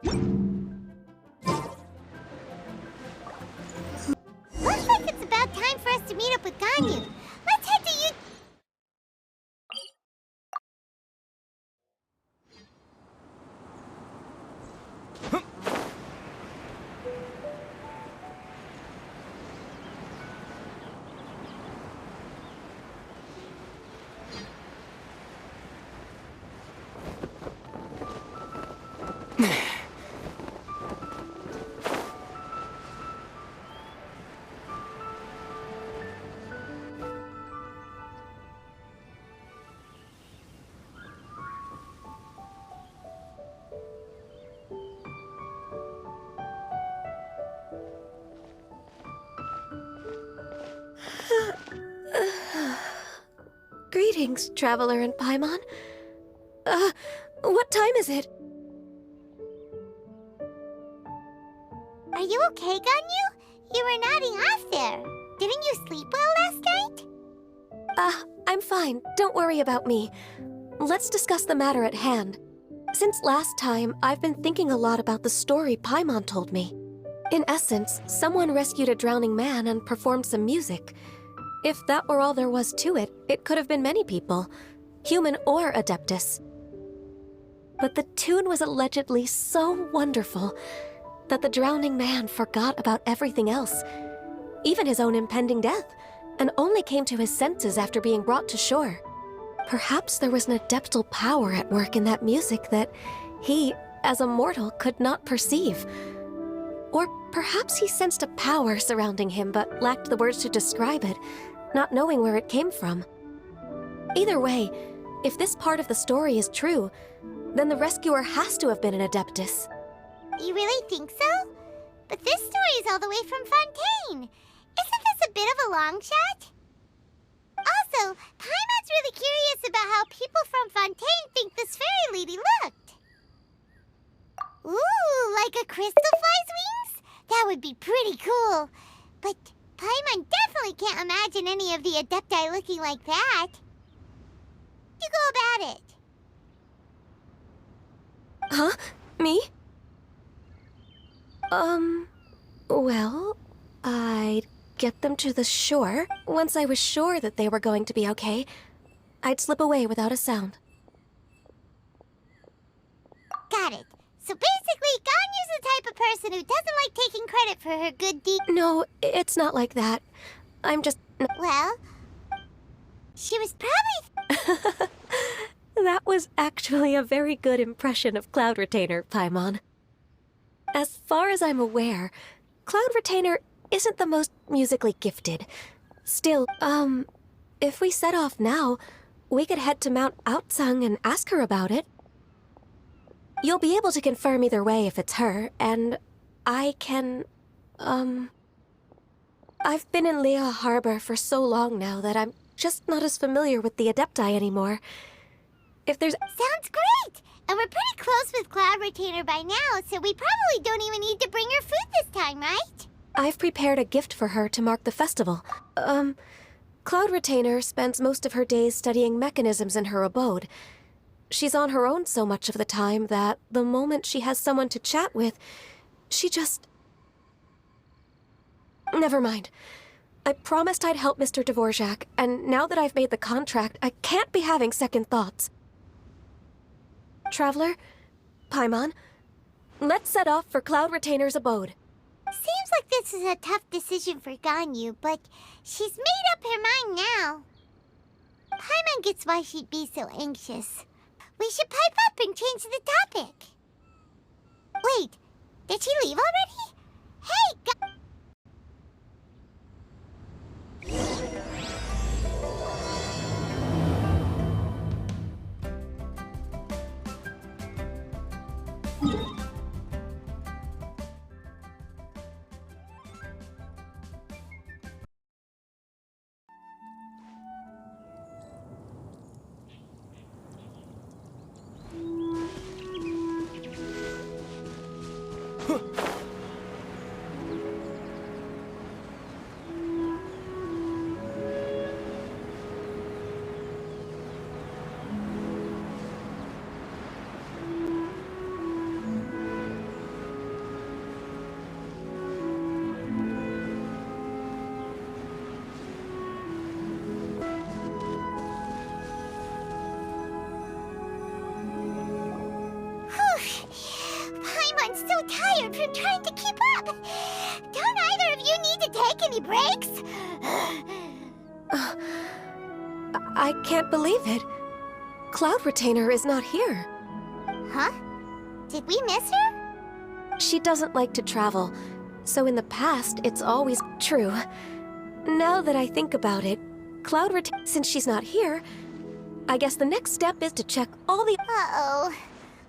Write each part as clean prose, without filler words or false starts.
Looks like it's about time for us to meet up with Ganyu. Let's head to you. Greetings, Traveler and Paimon. What time is it? Are you okay, Ganyu? You were nodding off there. Didn't you sleep well last night? I'm fine. Don't worry about me. Let's discuss the matter at hand. Since last time, I've been thinking a lot about the story Paimon told me. In essence, someone rescued a drowning man and performed some music. If that were all there was to it, it could have been many people, human or Adeptus. But the tune was allegedly so wonderful that the drowning man forgot about everything else, even his own impending death, and only came to his senses after being brought to shore. Perhaps there was an adeptal power at work in that music that he, as a mortal, could not perceive. Or perhaps he sensed a power surrounding him but lacked the words to describe it, not knowing where it came from. Either way, if this part of the story is true, then the rescuer has to have been an Adeptus. You really think so? But this story is all the way from Fontaine. Isn't this a bit of a long shot? Also, Paimon's really curious about how people from Fontaine think this fairy lady looked. Ooh, like a crystal fly's wings? That would be pretty cool. But Paimon definitely can't imagine any of the Adepti looking like that. You go about it. Huh? Me? Well, I'd get them to the shore. Once I was sure that they were going to be okay, I'd slip away without a sound. Got it. So basically, Ganyu's the type of person who doesn't like taking credit for her good deed. No, it's not like that. I'm just... Well, she was probably... That was actually a very good impression of Cloud Retainer, Paimon. As far as I'm aware, Cloud Retainer isn't the most musically gifted. Still, if we set off now, we could head to Mount Outsung and ask her about it. You'll be able to confirm either way if it's her, and I can, I've been in Lea Harbor for so long now that I'm just not as familiar with the Adepti anymore. If there's... Sounds great! And we're pretty close with Cloud Retainer by now, so we probably don't even need to bring her food this time, right? I've prepared a gift for her to mark the festival. Cloud Retainer spends most of her days studying mechanisms in her abode. She's on her own so much of the time that the moment she has someone to chat with, she just... Never mind. I promised I'd help Mr. Dvorak, and now that I've made the contract, I can't be having second thoughts. Traveler, Paimon, let's set off for Cloud Retainer's abode. Seems like this is a tough decision for Ganyu, but she's made up her mind now. Paimon gets why she'd be so anxious. We should pipe up and change the topic. Wait, did she leave already? Hey, so tired from trying to keep up. Don't either of you need to take any breaks? I can't believe it. Cloud Retainer is not here. Huh? Did we miss her? She doesn't like to travel, so in the past, it's always true. Now that I think about it, Cloud Retainer, since she's not here, I guess the next step is to check all the— Uh-oh.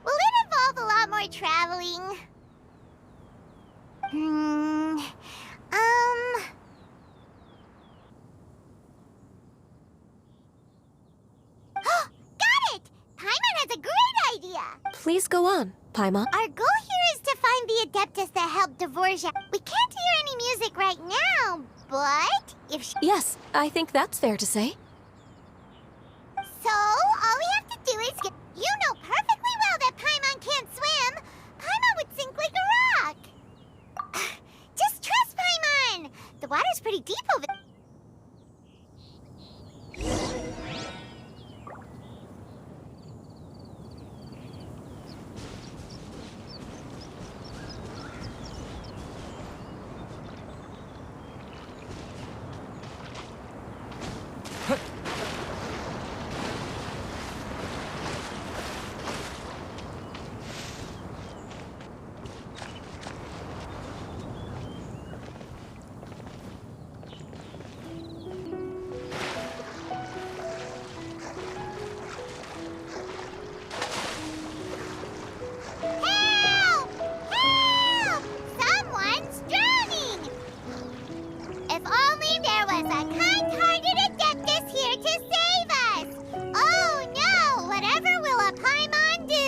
Will it involve a lot more traveling? Got it! Paimon has a great idea! Please go on, Paimon. Our goal here is to find the Adeptus that helped Dvorak. We can't hear any music right now, but if she... Yes, I think that's fair to say. So, all we have to do is get... You know perfectly well that Paimon can't swim! Paimon would sink like a rock! Just trust Paimon! The water's pretty deep over there. Help! Help! Someone's drowning! If only there was a kind-hearted Adeptus here to save us! Oh no! Whatever will a Paimon do?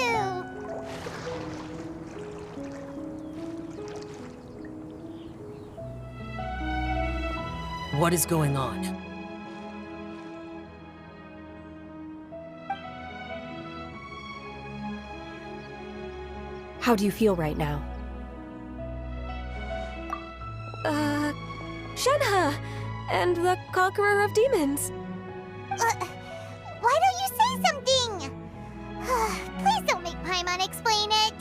What is going on? How do you feel right now? Shenhe! And the Conqueror of Demons! Why don't you say something? Please don't make Paimon explain it.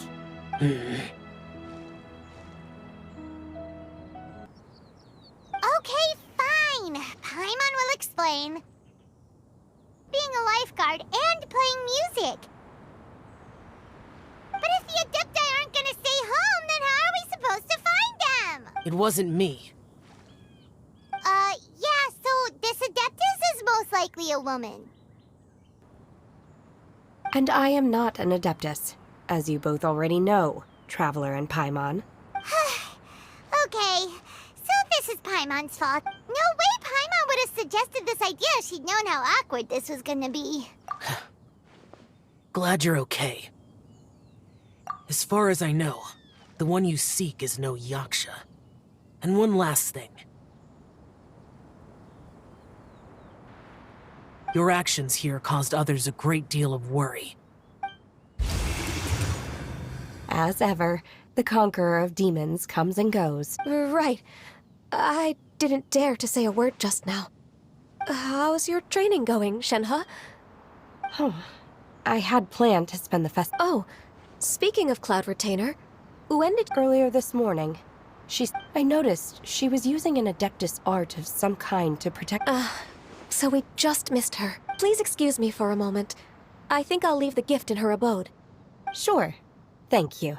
Okay, fine. Paimon will explain. Being a lifeguard and playing music. But if the Adepti aren't gonna stay home, then how are we supposed to find them? It wasn't me. Yeah, so this Adeptus is most likely a woman. And I am not an Adeptus, as you both already know, Traveler and Paimon. Okay, so this is Paimon's fault. No way Paimon would have suggested this idea if she'd known how awkward this was gonna be. Glad you're okay. As far as I know, the one you seek is no Yaksha. And one last thing. Your actions here caused others a great deal of worry. As ever, the Conqueror of Demons comes and goes. Right. I didn't dare to say a word just now. How's your training going, Shenhe? I had planned to spend the Oh, speaking of Cloud Retainer, when did— Earlier this morning, I noticed she was using an Adeptus art of some kind to protect— So we just missed her. Please excuse me for a moment. I think I'll leave the gift in her abode. Sure. Thank you.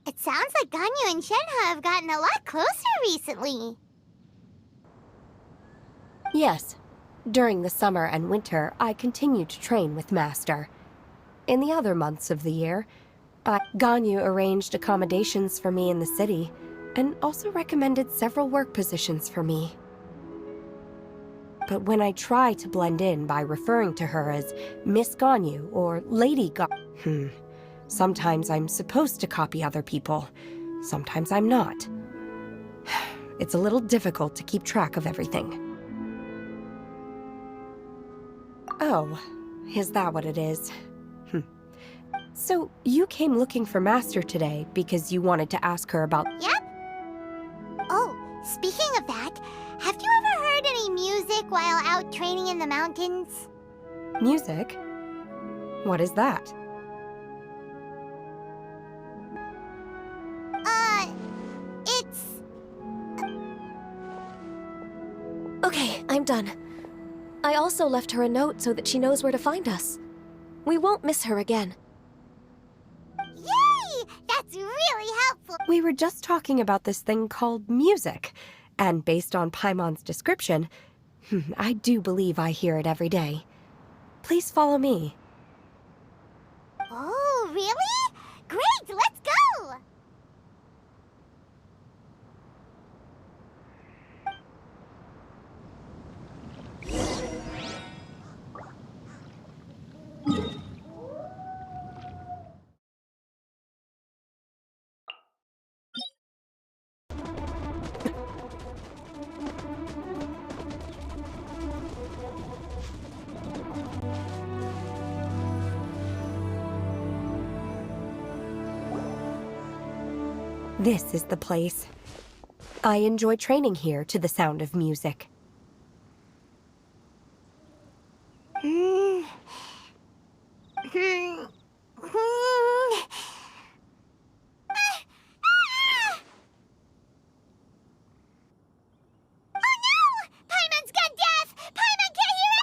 It sounds like Ganyu and Shenhe have gotten a lot closer recently. Yes. During the summer and winter, I continued to train with Master. In the other months of the year, Ganyu arranged accommodations for me in the city, and also recommended several work positions for me. But when I try to blend in by referring to her as Miss Ganyu or Lady Ganyu, sometimes I'm supposed to copy other people, sometimes I'm not. It's a little difficult to keep track of everything. Oh, is that what it is? So, you came looking for Master today because you wanted to ask her about— Yep. Oh, speaking of that, have you ever heard any music while out training in the mountains? Music? What is that? done. I also left her a note so that she knows where to find us. We won't miss her again. Yay! That's really helpful. We were just talking about this thing called music, and based on Paimon's description, I do believe I hear it every day. Please follow me. Oh, really? Great, let's go! This is the place. I enjoy training here to the sound of music.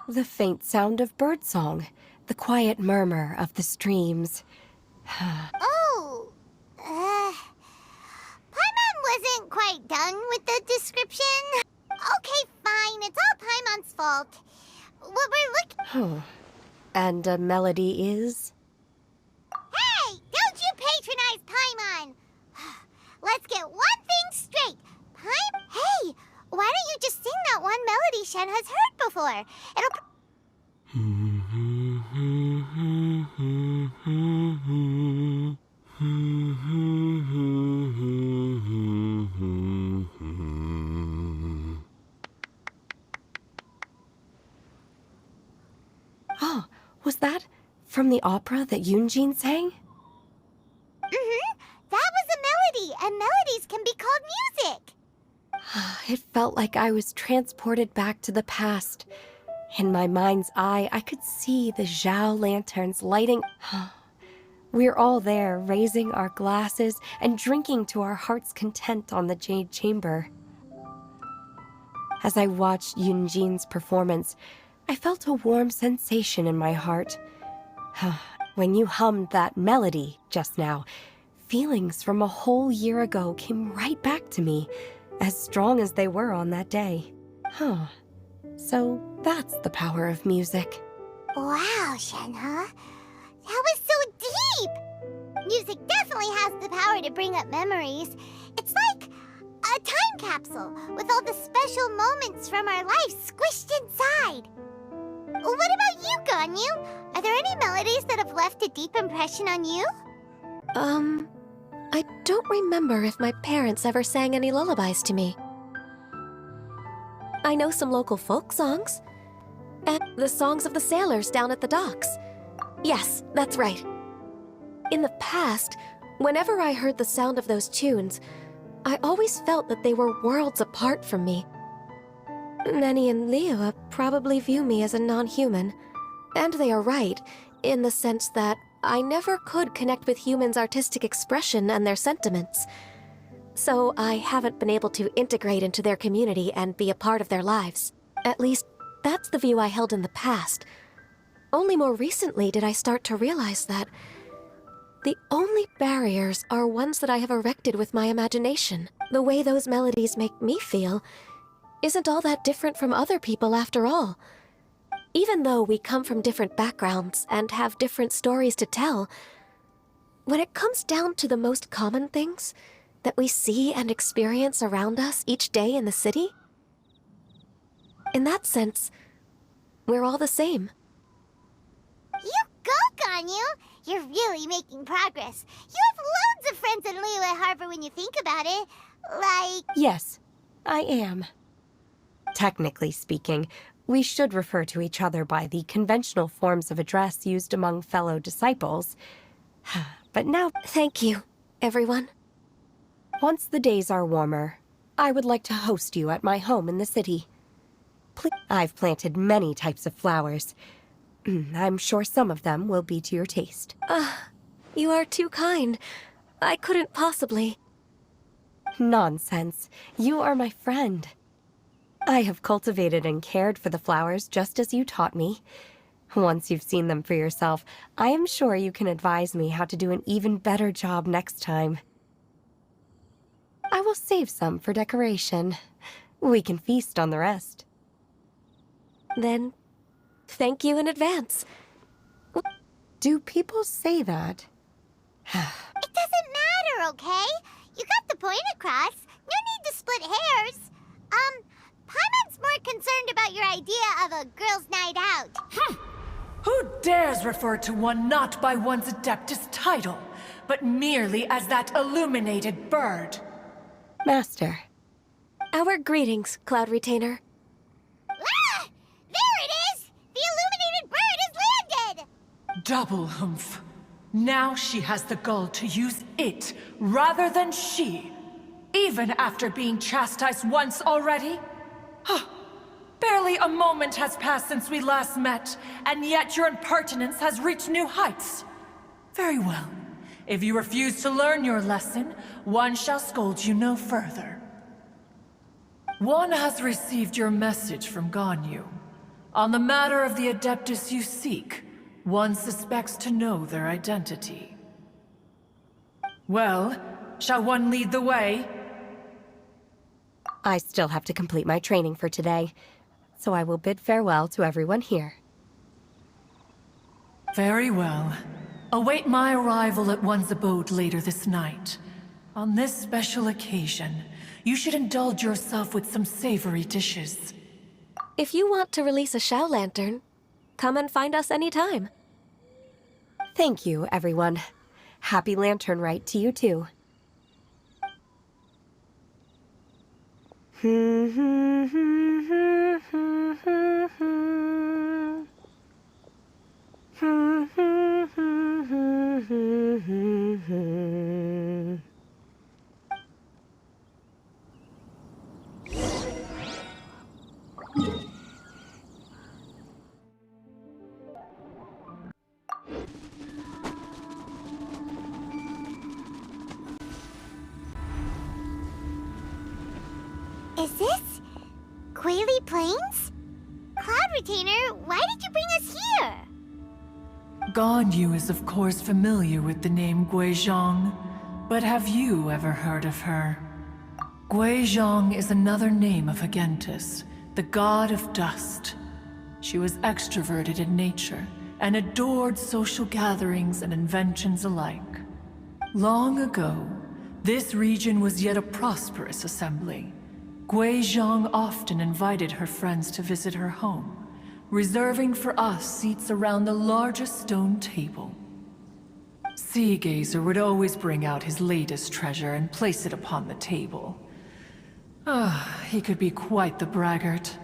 The faint sound of birdsong, the quiet murmur of the streams. Oh, Paimon wasn't quite done with the description. Okay, fine, it's all Paimon's fault. What we're looking... Oh. And a melody is? Hey, don't you patronize Paimon! Let's get one thing straight. Hey, why don't you just sing that one melody Shen has heard before? It'll... Oh, was that from the opera that Yunjin sang? That was a melody, and melodies can be called music. It felt like I was transported back to the past. In my mind's eye, I could see the Zhao lanterns lighting. We're all there, raising our glasses and drinking to our heart's content on the Jade Chamber. As I watched Yunjin's performance, I felt a warm sensation in my heart. When you hummed that melody just now, feelings from a whole year ago came right back to me, as strong as they were on that day. So that's the power of music. Wow, Shenhe. That was so deep! Music definitely has the power to bring up memories. It's like a time capsule with all the special moments from our lives squished inside. What about you, Ganyu? Are there any melodies that have left a deep impression on you? I don't remember if my parents ever sang any lullabies to me. I know some local folk songs. And the songs of the sailors down at the docks. Yes, that's right. In the past, whenever I heard the sound of those tunes, I always felt that they were worlds apart from me. Nenny and Liyue probably view me as a non-human. And they are right, in the sense that I never could connect with humans' artistic expression and their sentiments. So I haven't been able to integrate into their community and be a part of their lives. At least, that's the view I held in the past. Only more recently did I start to realize that the only barriers are ones that I have erected with my imagination. The way those melodies make me feel isn't all that different from other people after all. Even though we come from different backgrounds and have different stories to tell, when it comes down to the most common things that we see and experience around us each day in the city, in that sense, we're all the same. You go, Ganyu! You're really making progress. You have loads of friends in Liyue Harbor when you think about it. Like... Yes, I am. Technically speaking, we should refer to each other by the conventional forms of address used among fellow disciples. But now... Thank you, everyone. Once the days are warmer, I would like to host you at my home in the city. I've planted many types of flowers. I'm sure some of them will be to your taste. You are too kind. I couldn't possibly. Nonsense. You are my friend. I have cultivated and cared for the flowers just as you taught me. Once you've seen them for yourself, I am sure you can advise me how to do an even better job next time. I will save some for decoration. We can feast on the rest. Then, thank you in advance. Do people say that? It doesn't matter, okay? You got the point across. No need to split hairs. Paimon's more concerned about your idea of a girls' night out. Who dares refer to one not by one's Adeptus title, but merely as that illuminated bird? Master. Our greetings, Cloud Retainer. Ah! There it is! The illuminated bird has landed! Double humph. Now she has the gall to use it rather than she, even after being chastised once already? Barely a moment has passed since we last met, and yet your impertinence has reached new heights. Very well. If you refuse to learn your lesson, one shall scold you no further. One has received your message from Ganyu. On the matter of the Adeptus you seek, one suspects to know their identity. Well, shall one lead the way? I still have to complete my training for today, so I will bid farewell to everyone here. Very well. Await my arrival at one's abode later this night. On this special occasion, you should indulge yourself with some savory dishes. If you want to release a Shao Lantern, come and find us anytime. Thank you, everyone. Happy Lantern Rite to you too. Is this Quaily Plains? Cloud Retainer, why did you bring us here? Ganyu is of course familiar with the name Guizhong, but have you ever heard of her? Guizhong is another name of Agentis, the god of dust. She was extroverted in nature and adored social gatherings and inventions alike. Long ago, this region was yet a prosperous assembly. Guizhong often invited her friends to visit her home, reserving for us seats around the largest stone table. Seagazer would always bring out his latest treasure and place it upon the table. He could be quite the braggart.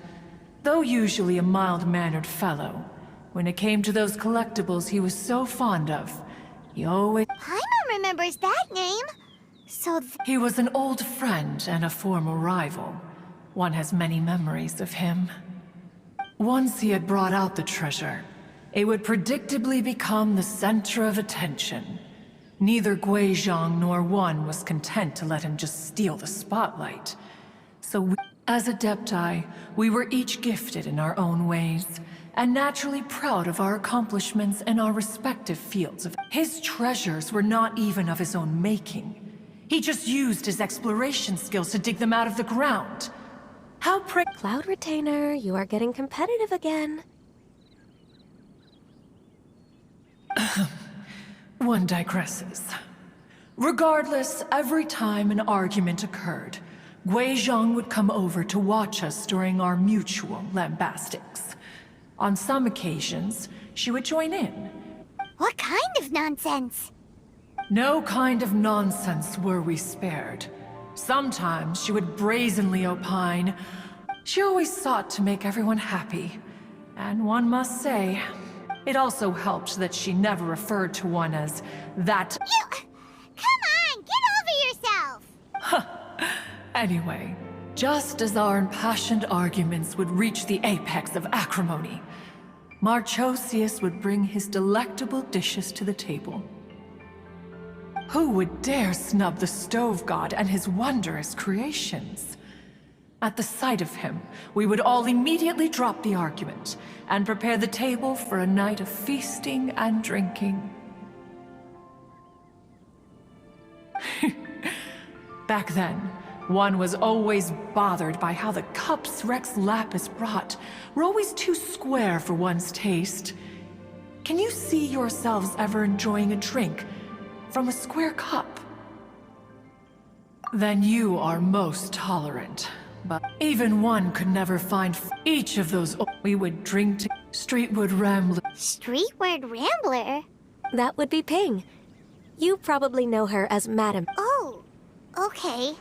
Though usually a mild-mannered fellow, when it came to those collectibles he was so fond of, he always... Paimon remembers that name. So He was an old friend and a former rival. One has many memories of him. Once he had brought out the treasure, it would predictably become the center of attention. Neither Guizhong nor one was content to let him just steal the spotlight. So as Adepti, we were each gifted in our own ways, and naturally proud of our accomplishments in our respective fields of... His treasures were not even of his own making. He just used his exploration skills to dig them out of the ground. How Cloud Retainer, you are getting competitive again. One digresses. Regardless, every time an argument occurred, Guizhong would come over to watch us during our mutual lambastics. On some occasions, she would join in. what kind of nonsense? No kind of nonsense were we spared. Sometimes she would brazenly opine. She always sought to make everyone happy. And one must say, it also helped that she never referred to one as that... Come on, get over yourself! Anyway, just as our impassioned arguments would reach the apex of acrimony, Marchosius would bring his delectable dishes to the table. Who would dare snub the stove god and his wondrous creations? At the sight of him, we would all immediately drop the argument and prepare the table for a night of feasting and drinking. Back then, one was always bothered by how the cups Rex Lapis brought were always too square for one's taste. Can you see yourselves ever enjoying a drink from a square cup? Then you are most tolerant. But even one could never find each of those. We would drink to Streetwood Rambler. Streetward Rambler? That would be Ping. You probably know her as Madam. Oh, okay.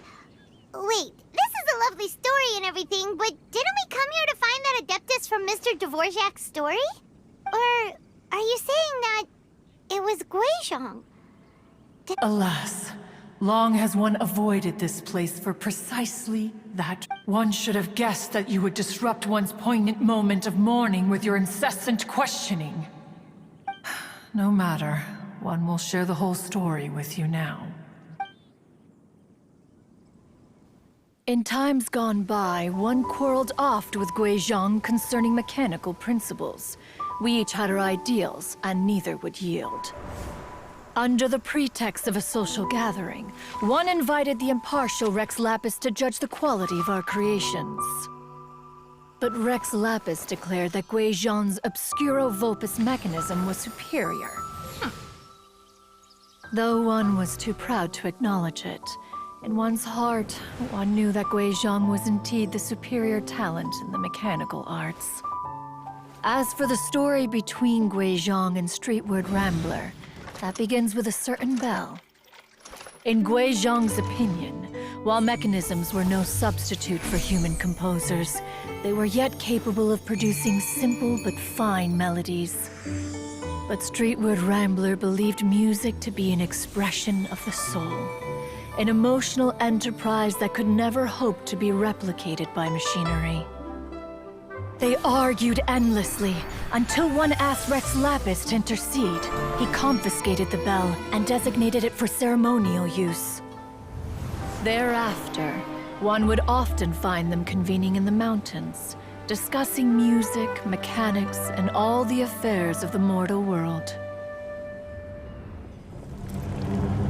Wait, this is a lovely story and everything, but didn't we come here to find that Adeptus from Mr. Dvorak's story? Or are you saying that it was Guizhong? Alas, long has one avoided this place for precisely that. One should have guessed that you would disrupt one's poignant moment of mourning with your incessant questioning. No matter, one will share the whole story with you now. In times gone by, one quarreled oft with Guizhong concerning mechanical principles. We each had our ideals, and neither would yield. Under the pretext of a social gathering, one invited the impartial Rex Lapis to judge the quality of our creations. But Rex Lapis declared that Guizhong's Obscuro Vulpus mechanism was superior. Though one was too proud to acknowledge it, in one's heart, one knew that Guizhong was indeed the superior talent in the mechanical arts. As for the story between Guizhong and Streetward Rambler, that begins with a certain bell. In Guizhong's opinion, while mechanisms were no substitute for human composers, they were yet capable of producing simple but fine melodies. But Streetward Rambler believed music to be an expression of the soul, an emotional enterprise that could never hope to be replicated by machinery. They argued endlessly, until one asked Rex Lapis to intercede. He confiscated the bell and designated it for ceremonial use. Thereafter, one would often find them convening in the mountains, discussing music, mechanics, and all the affairs of the mortal world.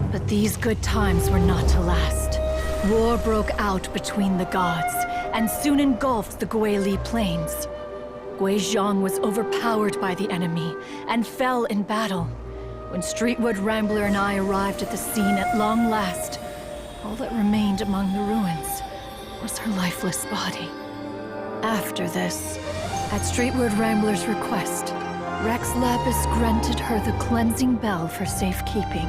But these good times were not to last. War broke out between the gods, and soon engulfed the Guili Plains. Guizhong was overpowered by the enemy, and fell in battle. When Streetwood Rambler and I arrived at the scene at long last, all that remained among the ruins was her lifeless body. After this, at Streetwood Rambler's request, Rex Lapis granted her the cleansing bell for safekeeping.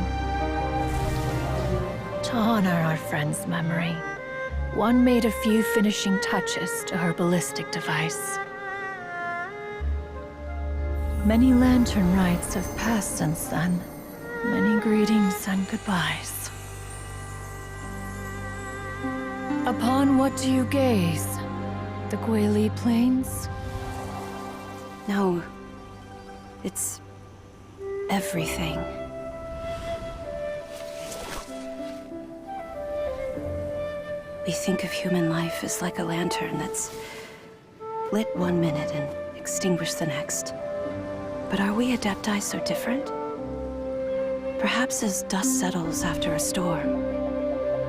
To honor our friend's memory, one made a few finishing touches to her ballistic device. Many lantern rites have passed since then. Many greetings and goodbyes. Upon what do you gaze? The Guili Plains? No. It's everything. We think of human life as like a lantern that's lit one minute and extinguished the next. But are we Adepti so different? Perhaps as dust settles after a storm,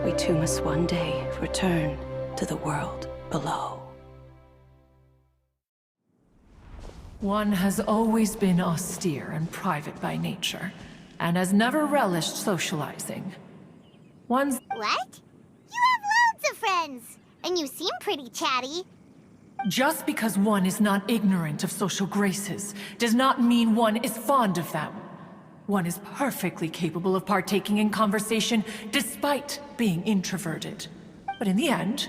we too must one day return to the world below. One has always been austere and private by nature, and has never relished socializing. One's... What? You have loads of friends, and you seem pretty chatty. Just because one is not ignorant of social graces does not mean one is fond of them. One is perfectly capable of partaking in conversation despite being introverted. But in the end,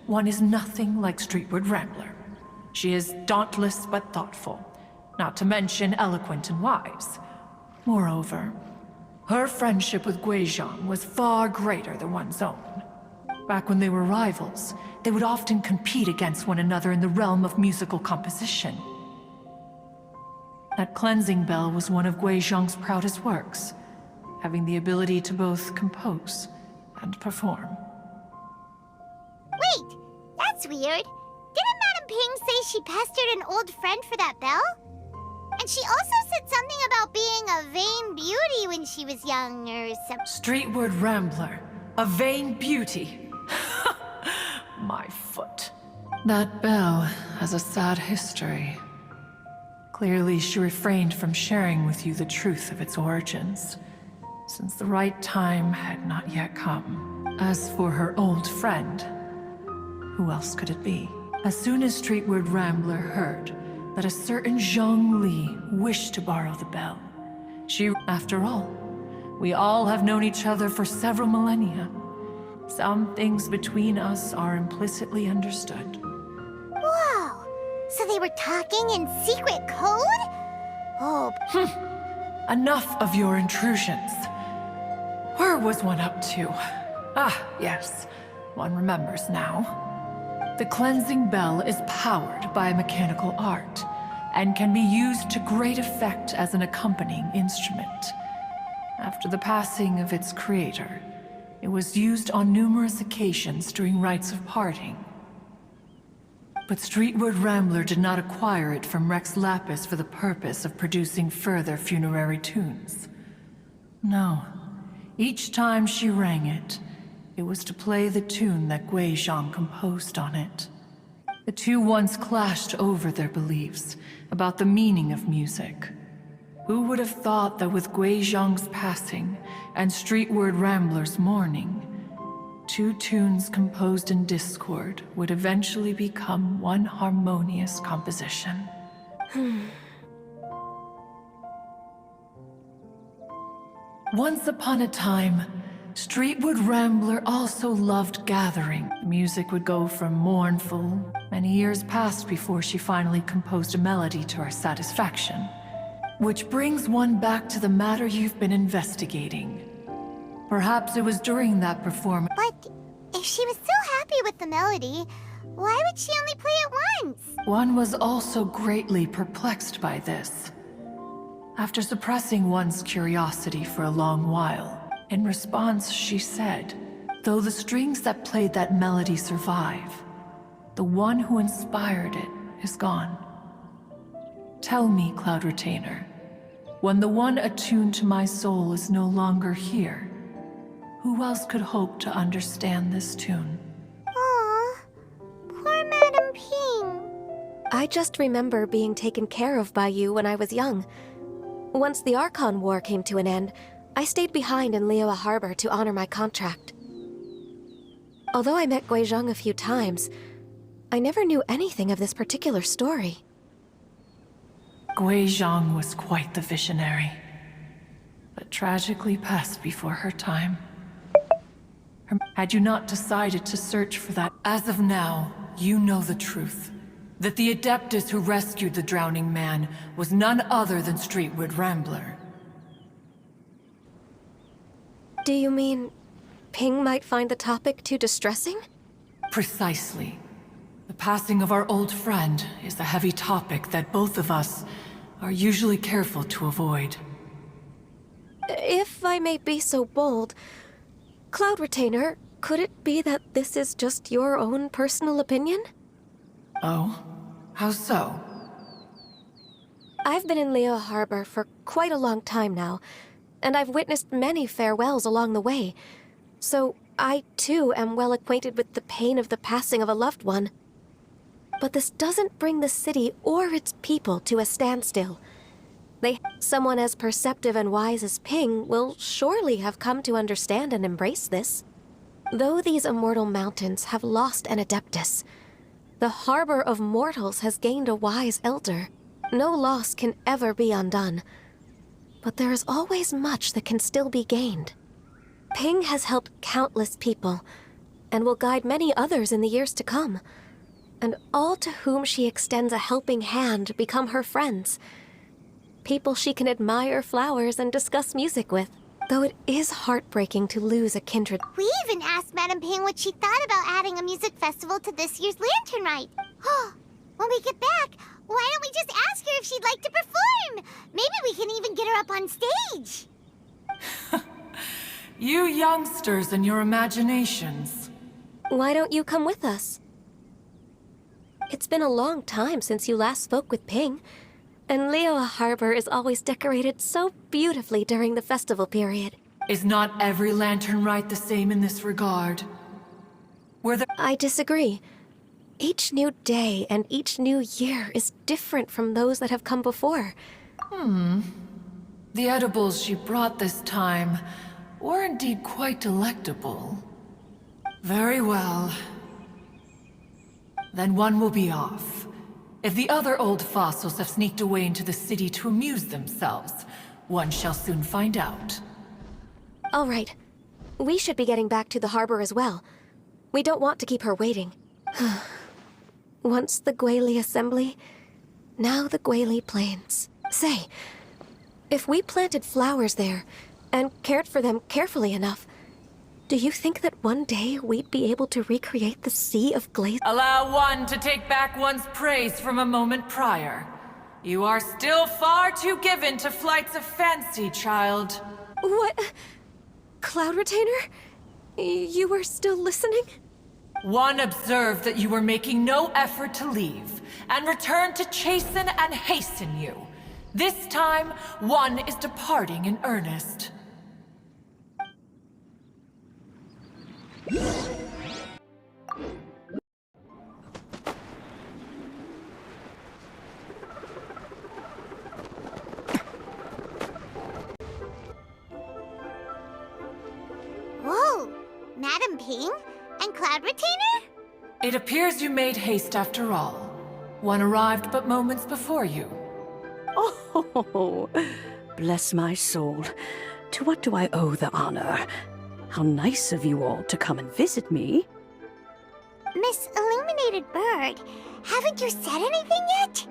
one is nothing like Streetward Rambler. She is dauntless but thoughtful, not to mention eloquent and wise. Moreover, her friendship with Guizhong was far greater than one's own. Back when they were rivals, they would often compete against one another in the realm of musical composition. That cleansing bell was one of Guizhong's proudest works, having the ability to both compose and perform. Wait, that's That's weird. Didn't Madame Ping say she pestered an old friend for that bell? And she also said something about being a vain beauty when she was young or something. Streetward Rambler, a vain beauty. My foot. That bell has a sad history. Clearly, she refrained from sharing with you the truth of its origins, since the right time had not yet come. As for her old friend, who else could it be? As soon as Streetward Rambler heard that a certain Zhang Li wished to borrow the bell, after all, we all have known each other for several millennia. Some things between us are implicitly understood. Whoa! So they were talking in secret code? Oh, Enough of your intrusions. Where was one up to? Ah, yes. One remembers now. The cleansing bell is powered by a mechanical art, and can be used to great effect as an accompanying instrument. After the passing of its creator, it was used on numerous occasions during rites of parting. But Streetward Rambler did not acquire it from Rex Lapis for the purpose of producing further funerary tunes. No. Each time she rang it, it was to play the tune that Gui Zhang composed on it. The two once clashed over their beliefs about the meaning of music. Who would have thought that with Gui Zhang's passing and Streetward Rambler's mourning, two tunes composed in discord would eventually become one harmonious composition? Once upon a time, Streetward Rambler also loved gathering. The music would go from mournful. Many years passed before she finally composed a melody to her satisfaction. Which brings one back to the matter you've been investigating. Perhaps it was during that performance. but if she was so happy with the melody, why would she only play it once? One was also greatly perplexed by this. After suppressing one's curiosity for a long while, in response she said, though the strings that played that melody survive, the one who inspired it is gone. Tell me, Cloud Retainer, when the one attuned to my soul is no longer here, who else could hope to understand this tune? Aw, poor Madame Ping. I just remember being taken care of by you when I was young. Once the Archon War came to an end, I stayed behind in Liyue Harbor to honor my contract. Although I met Gui Zhang a few times, I never knew anything of this particular story. Gui Zhang was quite the visionary, but tragically passed before her time. Had you not decided to search for that, as of now, you know the truth. That the Adeptus who rescued the drowning man was none other than Streetward Rambler. Do you mean Ping might find the topic too distressing? Precisely. The passing of our old friend is a heavy topic that both of us are usually careful to avoid. If I may be so bold, Cloud Retainer, could it be that this is just your own personal opinion? Oh? How so? I've been in Liyue Harbor for quite a long time now, and I've witnessed many farewells along the way, so I too am well acquainted with the pain of the passing of a loved one. But this doesn't bring the city or its people to a standstill. Someone as perceptive and wise as Ping will surely have come to understand and embrace this. Though these immortal mountains have lost an Adeptus, the harbor of mortals has gained a wise elder. No loss can ever be undone, but there is always much that can still be gained. Ping has helped countless people, and will guide many others in the years to come. And all to whom she extends a helping hand become her friends. People she can admire flowers and discuss music with. Though it is heartbreaking to lose a kindred. We even asked Madame Ping what she thought about adding a music festival to this year's Lantern Rite. When we get back, why don't we just ask her if she'd like to perform? Maybe we can even get her up on stage. You youngsters and your imaginations. Why don't you come with us? It's been a long time since you last spoke with Ping. And Liyue Harbor is always decorated so beautifully during the festival period. Is not every lantern rite the same in this regard? Were there— I disagree. Each new day and each new year is different from those that have come before. The edibles she brought this time were indeed quite delectable. Very well. Then one will be off. If the other old fossils have sneaked away into the city to amuse themselves, one shall soon find out. All right. We should be getting back to the harbor as well. We don't want to keep her waiting. Once the Guili Assembly, now the Guili Plains. Say, if we planted flowers there and cared for them carefully enough, do you think that one day we'd be able to recreate the Sea of Glaze? Allow one to take back one's praise from a moment prior. You are still far too given to flights of fancy, child. What? Cloud Retainer? You were still listening? One observed that you were making no effort to leave, and returned to chasten and hasten you. This time, one is departing in earnest. Whoa! Madam Ping? And Cloud Retainer? It appears you made haste after all. One arrived but moments before you. Oh, bless my soul. To what do I owe the honor? How nice of you all to come and visit me. Miss Illuminated Bird, haven't you said anything yet?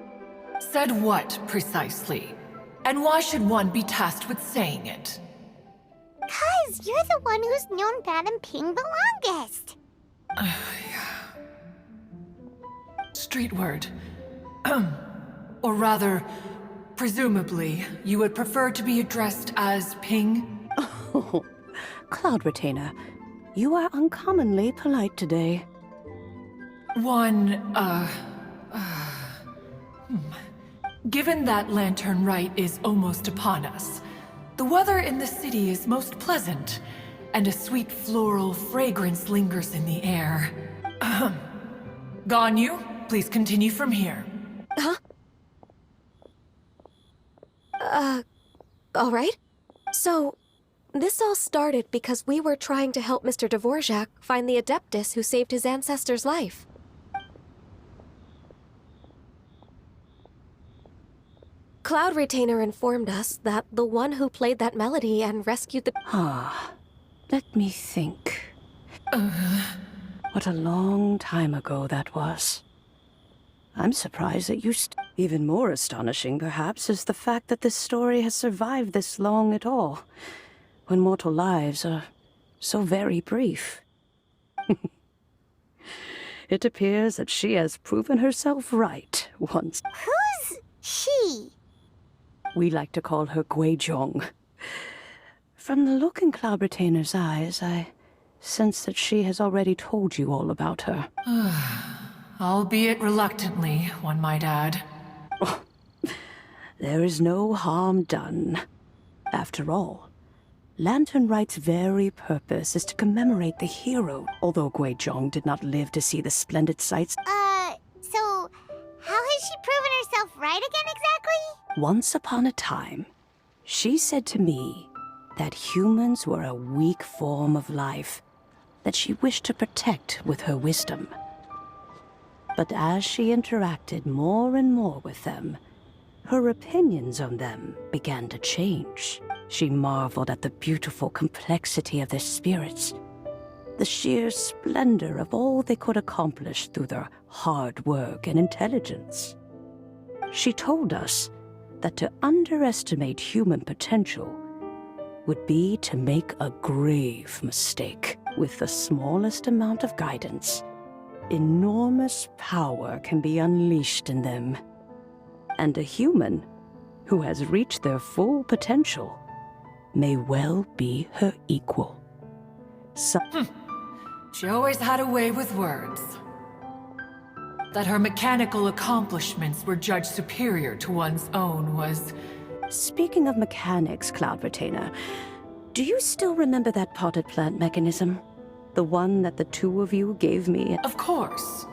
Said what, precisely? And why should one be tasked with saying it? 'Cause you're the one who's known Madam Ping the longest. Street word. Or rather, presumably, you would prefer to be addressed as Ping? Oh, Cloud Retainer, you are uncommonly polite today. Given that Lantern Rite is almost upon us, the weather in the city is most pleasant, and a sweet floral fragrance lingers in the air. Ganyu, please continue from here. Huh? All right. So, this all started because we were trying to help Mr. Dvorak find the Adeptus who saved his ancestor's life. Cloud Retainer informed us that the one who played that melody and rescued the— Let me think. What a long time ago that was. I'm surprised that you even more astonishing, perhaps, is the fact that this story has survived this long at all, when mortal lives are so very brief. It appears that she has proven herself right once. Who's she? We like to call her Guizhong. From the look in Cloud Retainer's eyes, I sense that she has already told you all about her. Albeit reluctantly, one might add. There is no harm done. After all, Lantern Rite's very purpose is to commemorate the hero, although Guizhong did not live to see the splendid sights. So how has she proven herself right again exactly? Once upon a time, she said to me that humans were a weak form of life that she wished to protect with her wisdom. But as she interacted more and more with them, her opinions on them began to change. She marveled at the beautiful complexity of their spirits, the sheer splendor of all they could accomplish through their hard work and intelligence. She told us that to underestimate human potential would be to make a grave mistake. With the smallest amount of guidance, enormous power can be unleashed in them. And a human who has reached their full potential may well be her equal. She always had a way with words. That her mechanical accomplishments were judged superior to one's own was... Speaking of mechanics, Cloud Retainer, do you still remember that potted plant mechanism? The one that the two of you gave me? Of course.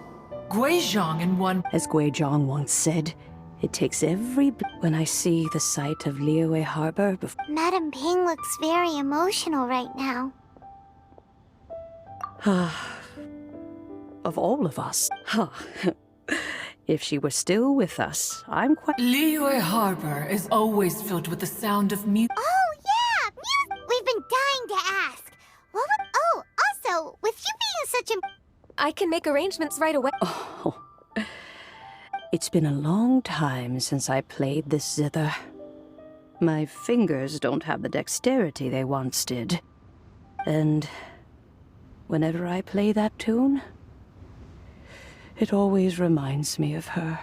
Guizhong in one... As Guizhong once said, it takes every when I see the sight of Liyue Harbor before... Madam Ping looks very emotional right now. Of all of us. Huh. If she were still with us, I'm quite... Liyue Harbor is always filled with the sound of music. Oh, yeah! Music! We've been dying to ask. What would... Oh, also, with you being such a... I can make arrangements right away. Oh, it's been a long time since I played this zither. My fingers don't have the dexterity they once did. And whenever I play that tune, it always reminds me of her.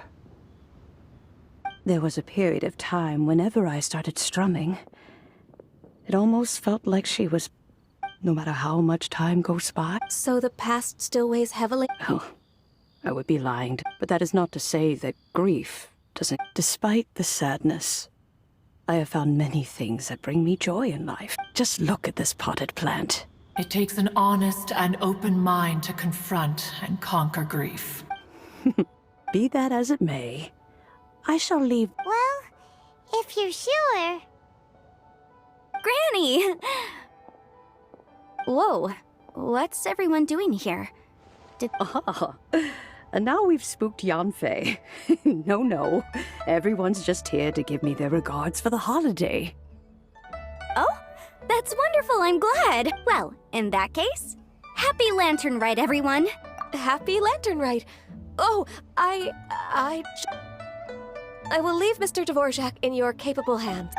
There was a period of time whenever I started strumming, it almost felt like she was, no matter how much time goes by. So the past still weighs heavily? Oh, I would be lying, but that is not to say that grief doesn't. Despite the sadness, I have found many things that bring me joy in life. Just look at this potted plant. It takes an honest and open mind to confront and conquer grief. Be that as it may, I shall leave. Well, if you're sure... Granny! Whoa, what's everyone doing here? Ah, and now we've spooked Yanfei. No, everyone's just here to give me their regards for the holiday. Oh, that's wonderful, I'm glad. Well, in that case, happy Lantern Rite, everyone. Happy Lantern Rite. Oh, I will leave Mr. Dvorak in your capable hands.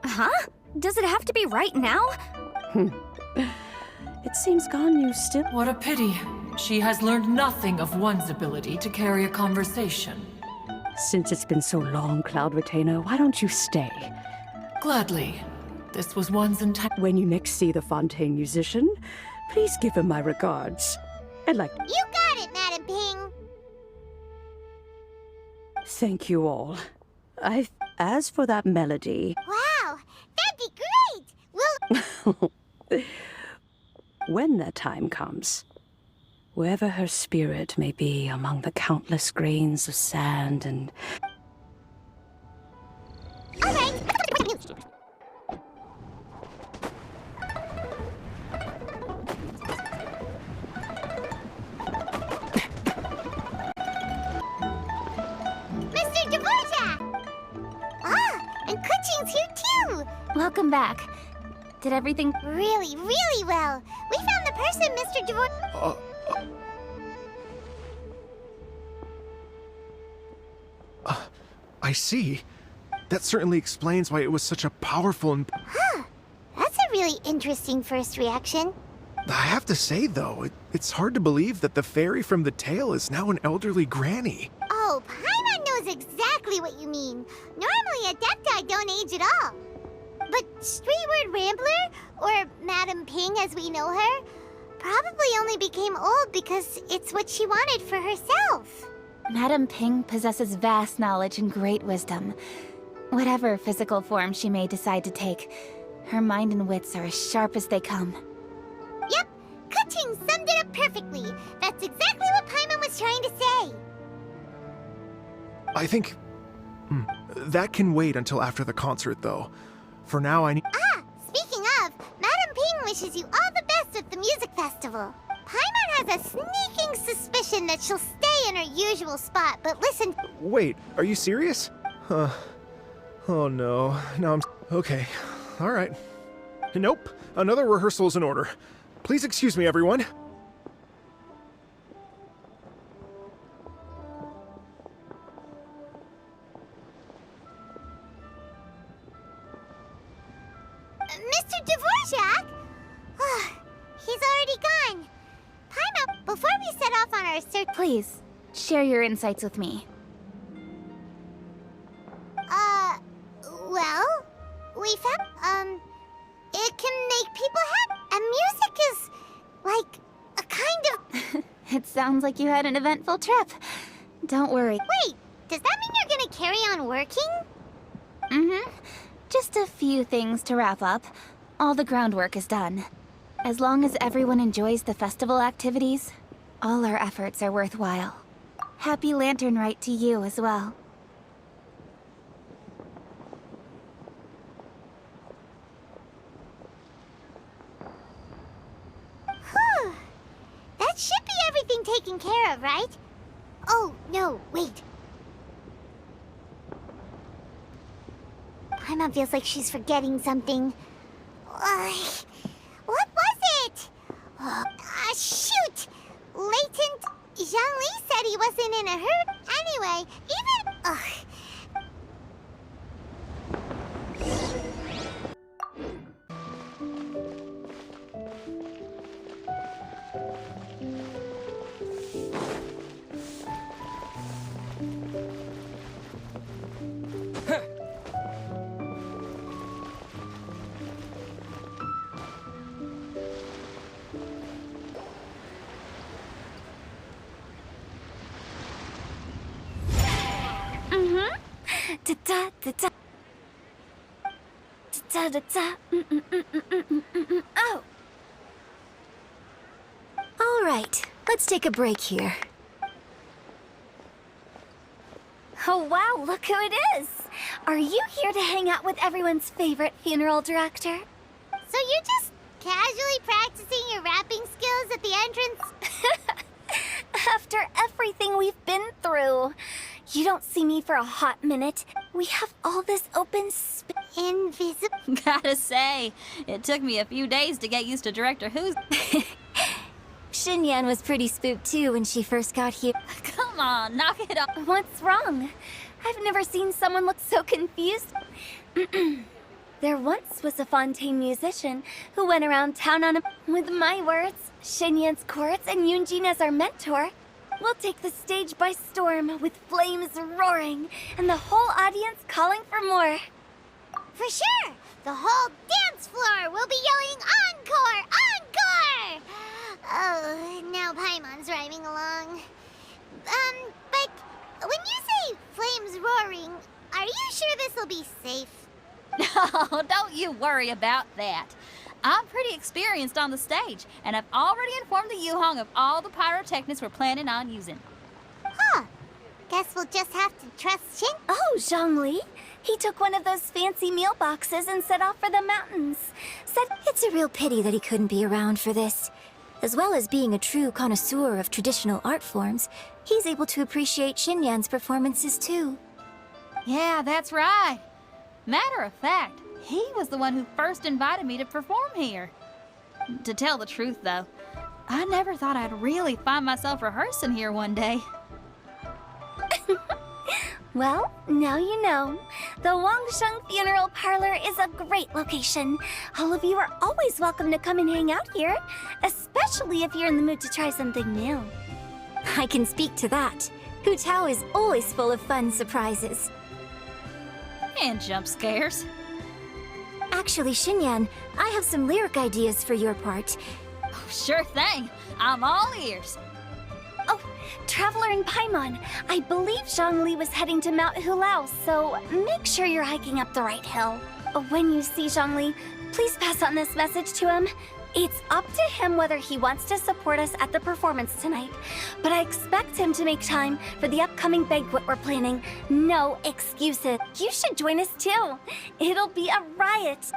Huh? Does it have to be right now? It seems Ganyu still... What a pity. She has learned nothing of one's ability to carry a conversation. Since it's been so long, Cloud Retainer, why don't you stay? Gladly. This was one's intent. When you next see the Fontaine musician, please give him my regards. I'd like... You got it, Madam Ping! Thank you all. As for that melody... Wow, that'd be great! We'll... When that time comes, wherever her spirit may be among the countless grains of sand and... All right. Mr. Dvorak! Ah, and Kuchin's here too! Welcome back. Did everything... Really, really well. We found the person, Mr. Dvorak... I see. That certainly explains why it was such a powerful and... Huh. That's a really interesting first reaction. I have to say, though, it's hard to believe that the fairy from the tale is now an elderly granny. Oh, Paimon knows exactly what you mean. Normally, Adepti don't age at all. But Streetward Rambler, or Madam Ping as we know her, probably only became old because it's what she wanted for herself. Madam Ping possesses vast knowledge and great wisdom. Whatever physical form she may decide to take, her mind and wits are as sharp as they come. Yep, Kuching summed it up perfectly. That's exactly what Paimon was trying to say. I think... that can wait until after the concert, though. For now, I need... Ah, speaking of, Madam Ping wishes you all the best at the music festival. Paimon has a sneaking suspicion that she'll stay in her usual spot, but listen... Wait, are you serious? Huh. Oh no, now I'm... Okay, alright. Nope, another rehearsal is in order. Please excuse me, everyone. Mr. Dvorak? He's already gone. Paimon, before we set off on our search... Please, share your insights with me. Well, we found, it can make people happy. And music is, like, a kind of... It sounds like you had an eventful trip. Don't worry. Wait, does that mean you're gonna carry on working? Mm-hmm. Just a few things to wrap up. All the groundwork is done. As long as everyone enjoys the festival activities, all our efforts are worthwhile. Happy Lantern Rite to you as well. Whew. That should be everything taken care of, right? Oh, no, wait. Paimon feels like she's forgetting something. What was it? Shoot! Latent... Zhangli said he wasn't in a hurry. Anyway, even... Da-da, da-da. Da-da-da. Oh! All right, let's take a break here. Oh wow, look who it is! Are you here to hang out with everyone's favorite funeral director? So you're just casually practicing your rapping skills at the entrance? After everything we've been through. You don't see me for a hot minute. We have all this open Invisible. Gotta say, it took me a few days to get used to Director Who's. Xinyan was pretty spooked too when she first got here. Come on, knock it off. What's wrong? I've never seen someone look so confused. There once was a Fontaine musician who went around town on with my words, Xinyan's chords, and Yunjin as our mentor. We'll take the stage by storm with flames roaring and the whole audience calling for more. For sure! The whole dance floor will be yelling encore! Encore! Oh, now Paimon's rhyming along. But when you say flames roaring, are you sure this will be safe? No, don't you worry about that. I'm pretty experienced on the stage, and I've already informed the Yuhong of all the pyrotechnics we're planning on using. Huh. Guess we'll just have to trust Shin. Oh, Zhongli. He took one of those fancy meal boxes and set off for the mountains. Said It's a real pity that he couldn't be around for this. As well as being a true connoisseur of traditional art forms, he's able to appreciate Xinyan's performances too. Yeah, that's right. Matter of fact, he was the one who first invited me to perform here. To tell the truth, though, I never thought I'd really find myself rehearsing here one day. Well, now you know. The Wangsheng Funeral Parlor is a great location. All of you are always welcome to come and hang out here, especially if you're in the mood to try something new. I can speak to that. Hu Tao is always full of fun surprises. And jump scares. Actually, Xinyan, I have some lyric ideas for your part. Oh, sure thing. I'm all ears. Oh, Traveler and Paimon, I believe Zhongli was heading to Mount Hulao, so make sure you're hiking up the right hill. When you see Zhongli, please pass on this message to him. It's up to him whether he wants to support us at the performance tonight, but I expect him to make time for the upcoming banquet we're planning. No excuses. You should join us too. It'll be a riot.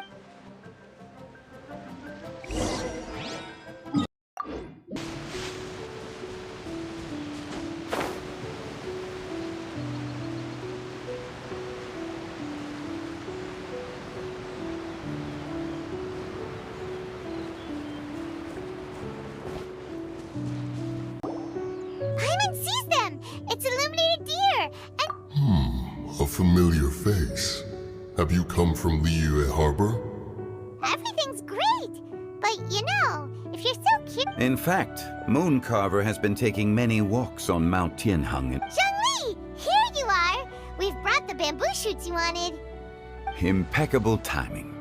Paimon sees them! It's Illuminated Deer! And A familiar face. Have you come from Liyue Harbor? everything's great! But you know, if you're so cute... In fact, Mooncarver has been taking many walks on Mount Tianheng. Zhongli! Here you are! We've brought the bamboo shoots you wanted. Impeccable timing.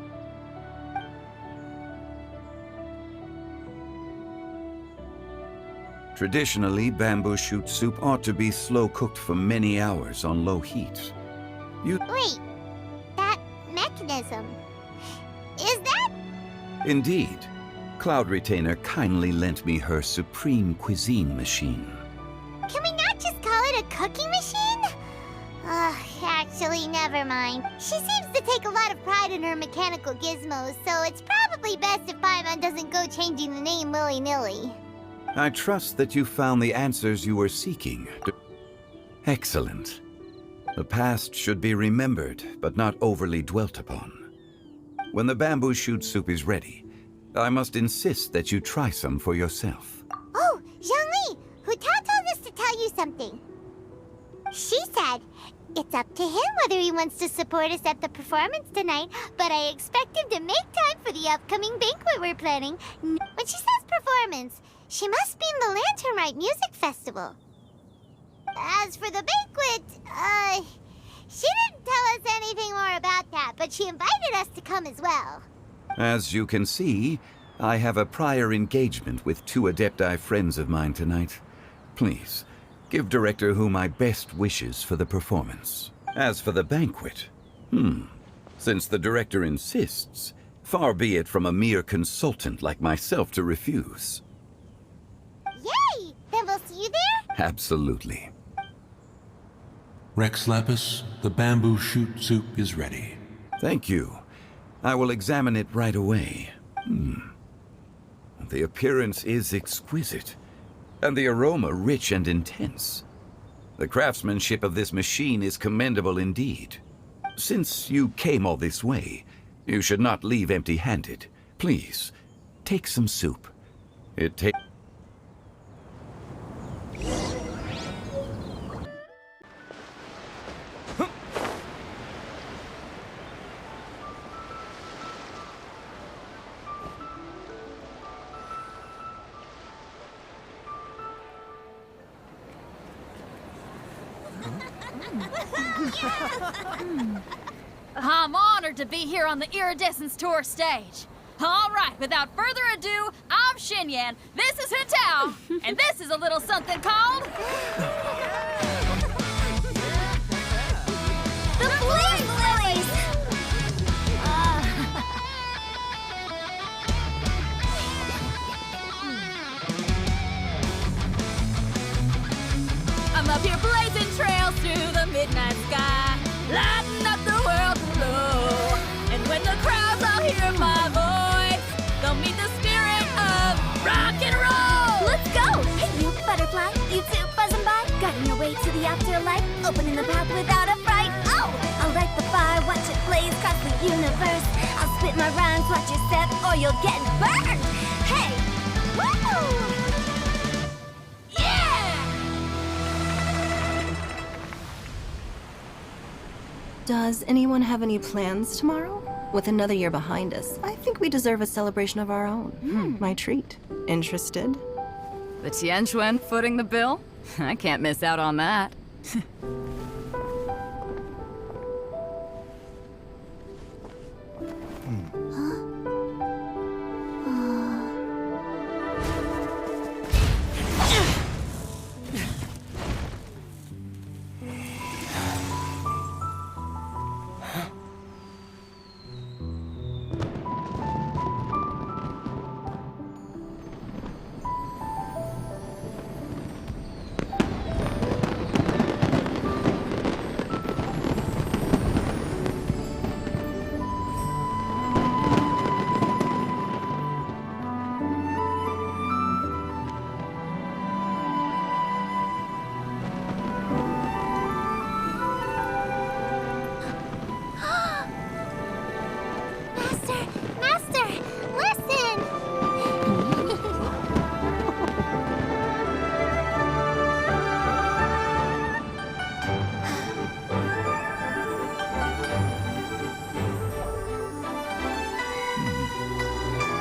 Traditionally, bamboo shoot soup ought to be slow cooked for many hours on low heat. Wait, that mechanism. Is that? Indeed. Cloud Retainer kindly lent me her supreme cuisine machine. Can we not just call it a cooking machine? Actually, never mind. She seems to take a lot of pride in her mechanical gizmos, so it's probably best if Paimon doesn't go changing the name willy-nilly. I trust that you found the answers you were seeking. Excellent. The past should be remembered, but not overly dwelt upon. When the bamboo shoot soup is ready, I must insist that you try some for yourself. Oh, Zhongli! Hutao told us to tell you something. She said, it's up to him whether he wants to support us at the performance tonight, but I expect him to make time for the upcoming banquet we're planning. When she says performance, she must mean the Lantern Rite Music Festival. As for the banquet, she didn't tell us anything more about that, but she invited us to come as well. As you can see, I have a prior engagement with 2 Adepti friends of mine tonight. Please, give Director Hu my best wishes for the performance. As for the banquet, since the Director insists, far be it from a mere consultant like myself to refuse. Yay! Then we'll see you there? Absolutely. Rex Lapis, the bamboo shoot soup is ready. Thank you. I will examine it right away. The appearance is exquisite, and the aroma rich and intense. The craftsmanship of this machine is commendable indeed. Since you came all this way, you should not leave empty-handed. Please, take some soup. It takes... I'm honored to be here on the Iridescence Tour stage. All right, without further ado, I'm Xinyan, this is Hutao, and this is a little something called... The Flame Lilies! I'm up here blazing trails through the midnight sky, lighting up the world below. And when the crowds all hear my voice, they'll meet the spirit of rock and roll. Let's go! Hey, you butterfly, you too buzzing by, guiding your way to the afterlife, opening the path without a fright. Oh, I'll light the fire, watch it blaze across the universe. I'll spit my rhymes, watch you step, or you'll get burned. Hey, woo! Does anyone have any plans tomorrow? With another year behind us, I think we deserve a celebration of our own. My treat. Interested? The Tianquan footing the bill? I can't miss out on that.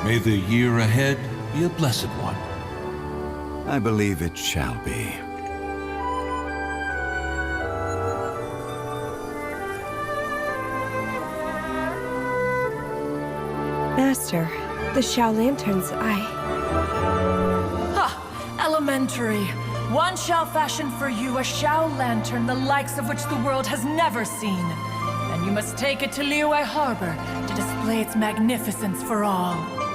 May the year ahead be a blessed one. I believe it shall be. Master, the Xiao Lanterns, Ha! complimentary. One shall fashion for you a Shao lantern the likes of which the world has never seen. And you must take it to Liyue Harbor to display its magnificence for all.